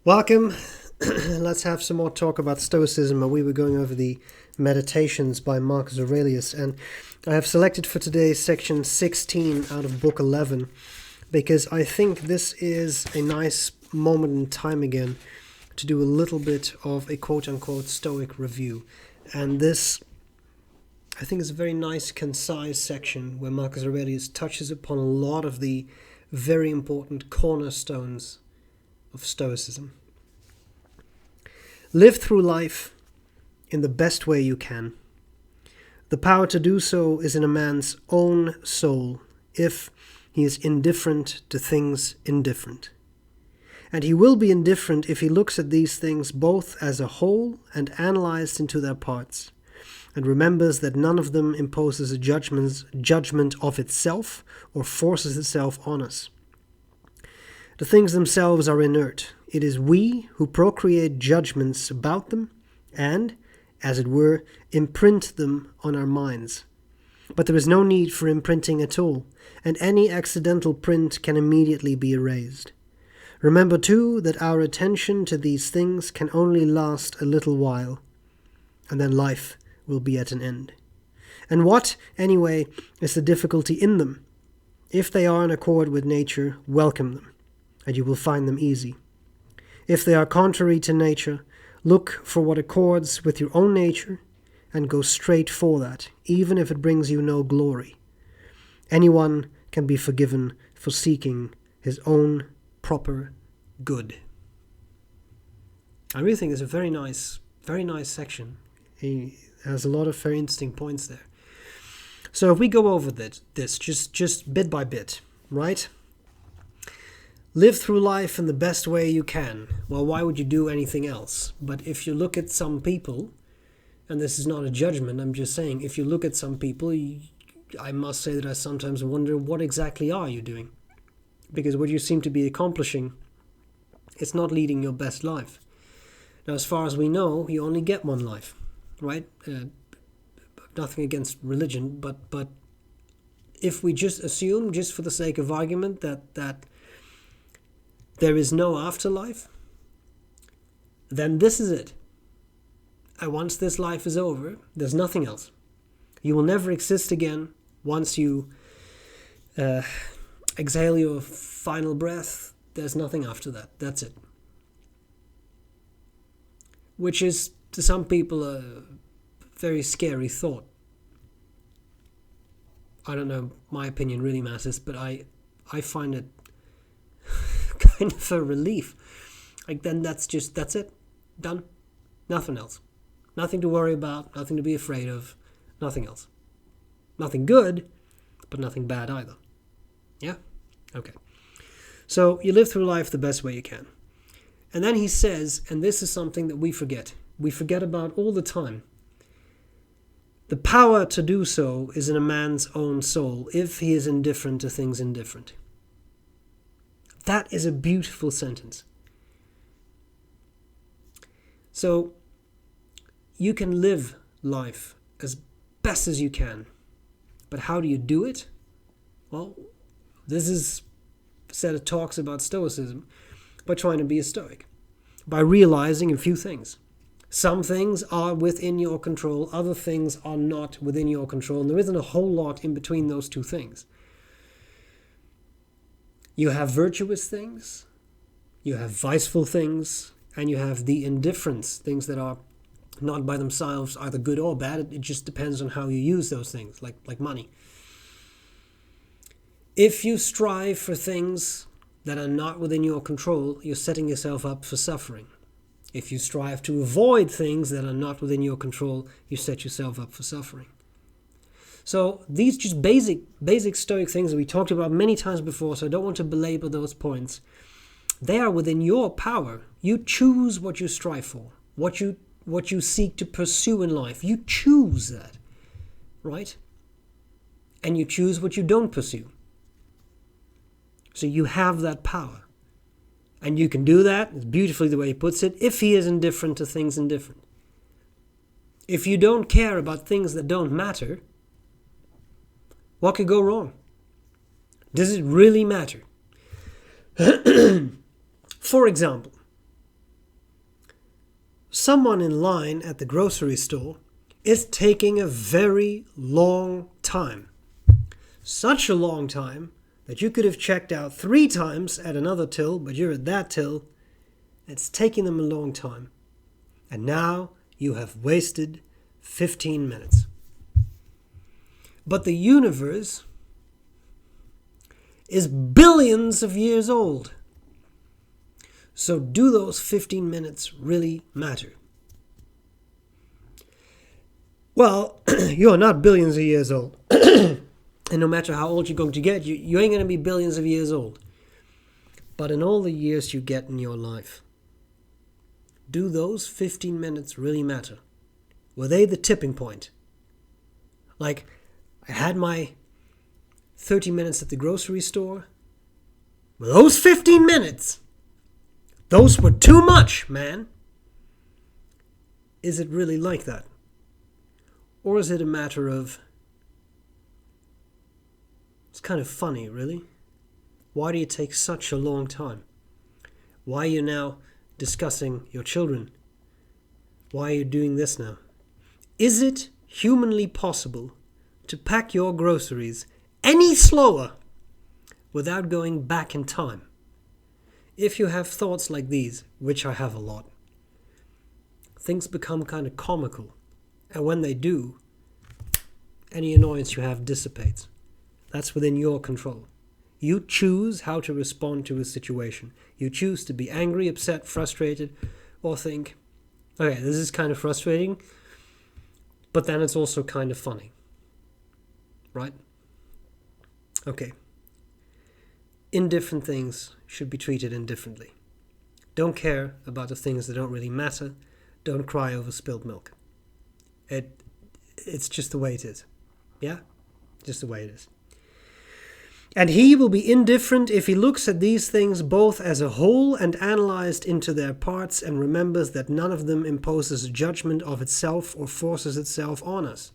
Welcome. Let's have some more talk about Stoicism. We were going over the Meditations by Marcus Aurelius, and I have selected for today section 16 out of book 11 because I think this is a nice moment in time again to do a little bit of a quote-unquote Stoic review. And this, I think, is a very nice, concise section where Marcus Aurelius touches upon a lot of the very important cornerstones of Stoicism. Live through life in the best way you can. The power to do so is in a man's own soul if he is indifferent to things indifferent. And he will be indifferent if he looks at these things both as a whole and analyzed into their parts, and remembers that none of them imposes a judgment of itself or forces itself on us. The things themselves are inert. It is we who procreate judgments about them and, as it were, imprint them on our minds. But there is no need for imprinting at all, and any accidental print can immediately be erased. Remember, too, that our attention to these things can only last a little while, and then life will be at an end. And what, anyway, is the difficulty in them? If they are in accord with nature, welcome them, and you will find them easy. If they are contrary to nature, look for what accords with your own nature and go straight for that, even if it brings you no glory. Anyone can be forgiven for seeking his own proper good. I really think it's a very nice section. He has a lot of very interesting points there. So if we go over this just bit by bit, right? Live through life in the best way you can. Well, why would you do anything else? But if you look at some people, and this is not a judgment, I'm just saying, if you look at some people, I must say that I sometimes wonder, what exactly are you doing? Because what you seem to be accomplishing, it's not leading your best life. Now, as far as we know, you only get one life, right? Nothing against religion, but if we just assume, just for the sake of argument, that there is no afterlife, then this is it. And once this life is over, there's nothing else. You will never exist again once you exhale your final breath. There's nothing after that. That's it. Which is, to some people, a very scary thought. I don't know, my opinion really matters, but I find it kind of a relief. Like, then that's it. Done. Nothing else. Nothing to worry about, nothing to be afraid of, nothing else. Nothing good, but nothing bad either. Yeah? Okay. So you live through life the best way you can. And then he says, and this is something that we forget about all the time, the power to do so is in a man's own soul if he is indifferent to things indifferent. That is a beautiful sentence. So, you can live life as best as you can. But how do you do it? Well, this is a set of talks about Stoicism by trying to be a Stoic. By realizing a few things. Some things are within your control, other things are not within your control, and there isn't a whole lot in between those two things. You have virtuous things, you have viceful things, and you have the indifference, things that are not by themselves either good or bad. It just depends on how you use those things, like money. If you strive for things that are not within your control, you're setting yourself up for suffering. If you strive to avoid things that are not within your control, you set yourself up for suffering. So these just basic Stoic things that we talked about many times before, so I don't want to belabor those points. They are within your power. You choose what you strive for, what you seek to pursue in life. You choose that, right? And you choose what you don't pursue. So you have that power. And you can do that, it's beautifully the way he puts it, if he is indifferent to things indifferent. If you don't care about things that don't matter, what could go wrong? Does it really matter? For example, Someone in line at the grocery store is taking a very long time. Such a long time that you could have checked out 3 times at another till, but you're at that till. It's taking them a long time. And now you have wasted 15 minutes. But the universe is billions of years old. So do those 15 minutes really matter? Well, you're not billions of years old. And no matter how old you're going to get, you ain't going to be billions of years old. But in all the years you get in your life, do those 15 minutes really matter? Were they the tipping point? Like, I had my 30 minutes at the grocery store. Were those 15 minutes? Those were too much, man. Is it really like that? Or is it a matter of, it's kind of funny, really? Why do you take such a long time? Why are you now discussing your children? Why are you doing this now? Is it humanly possible to pack your groceries any slower without going back in time? If you have thoughts like these, which I have a lot, things become kind of comical. And when they do, any annoyance you have dissipates. That's within your control. You choose how to respond to a situation. You choose to be angry, upset, frustrated, or think, okay, this is kind of frustrating, but then it's also kind of funny. Right? Okay. Indifferent things should be treated indifferently. Don't care about the things that don't really matter. Don't cry over spilled milk. It's just the way it is. Yeah? Just the way it is. And he will be indifferent if he looks at these things both as a whole and analyzed into their parts and remembers that none of them imposes a judgment of itself or forces itself on us.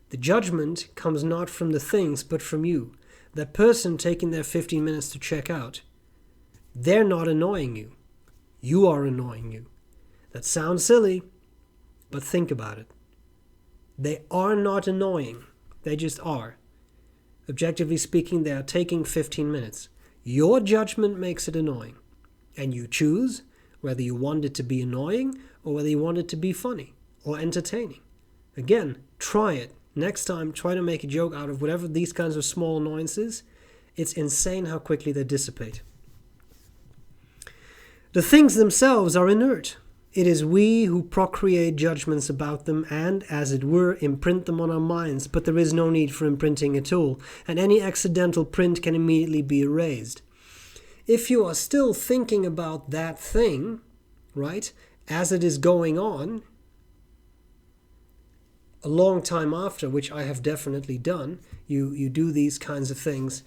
The judgment comes not from the things but from you. That person taking their 15 minutes to check out, they're not annoying you. You are annoying you. That sounds silly, but think about it. They are not annoying. They just are. Objectively speaking, they are taking 15 minutes. Your judgment makes it annoying. And you choose whether you want it to be annoying or whether you want it to be funny or entertaining. Again, try it. Next time, try to make a joke out of whatever these kinds of small annoyances. It's insane how quickly they dissipate. The things themselves are inert. It is we who procreate judgments about them and, as it were, imprint them on our minds, but there is no need for imprinting at all, and any accidental print can immediately be erased. If you are still thinking about that thing, right, as it is going on, a long time after, which I have definitely done, you do these kinds of things,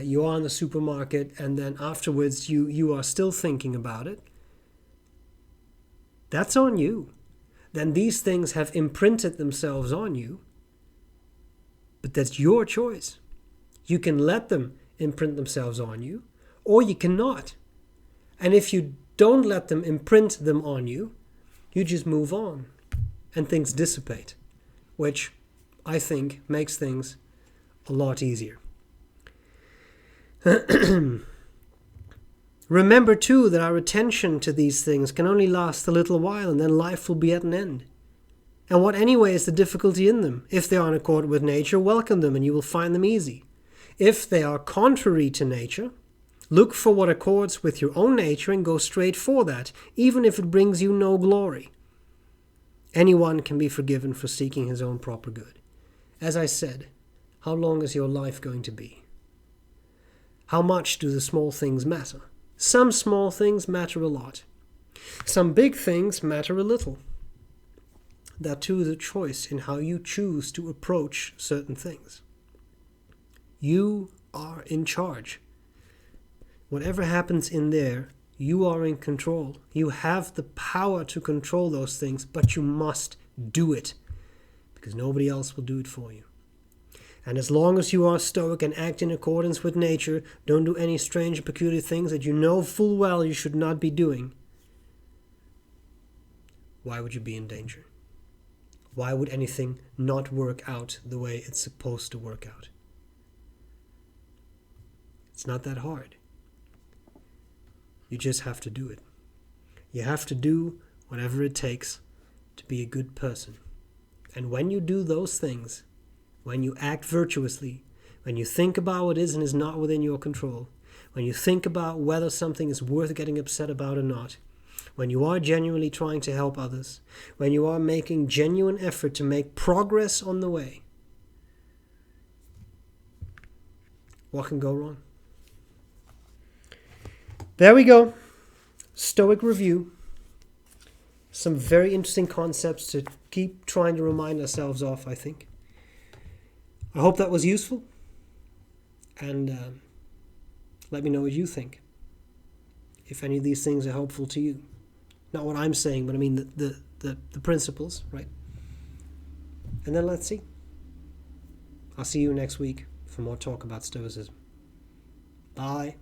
you are in the supermarket, and then afterwards you are still thinking about it, that's on you. Then these things have imprinted themselves on you, but that's your choice. You can let them imprint themselves on you, or you cannot. And if you don't let them imprint them on you, you just move on, and things dissipate, which I think makes things a lot easier. Remember, too, that our attention to these things can only last a little while, and then life will be at an end. And what anyway is the difficulty in them? If they are in accord with nature, welcome them, and you will find them easy. If they are contrary to nature, look for what accords with your own nature and go straight for that, even if it brings you no glory. Anyone can be forgiven for seeking his own proper good. As I said, how long is your life going to be? How much do the small things matter? Some small things matter a lot. Some big things matter a little. That too is a choice in how you choose to approach certain things. You are in charge. Whatever happens in there, you are in control. You have the power to control those things, but you must do it, because nobody else will do it for you. And as long as you are stoic and act in accordance with nature, don't do any strange and peculiar things that you know full well you should not be doing, why would you be in danger? Why would anything not work out the way it's supposed to work out? It's not that hard. You just have to do it. You have to do whatever it takes to be a good person. And when you do those things, when you act virtuously, when you think about what is and is not within your control, when you think about whether something is worth getting upset about or not, when you are genuinely trying to help others, when you are making genuine effort to make progress on the way, what can go wrong? There we go. Stoic review. Some very interesting concepts to keep trying to remind ourselves of, I think. I hope that was useful. And let me know what you think. If any of these things are helpful to you. Not what I'm saying, but I mean the principles, right? And then let's see. I'll see you next week for more talk about Stoicism. Bye.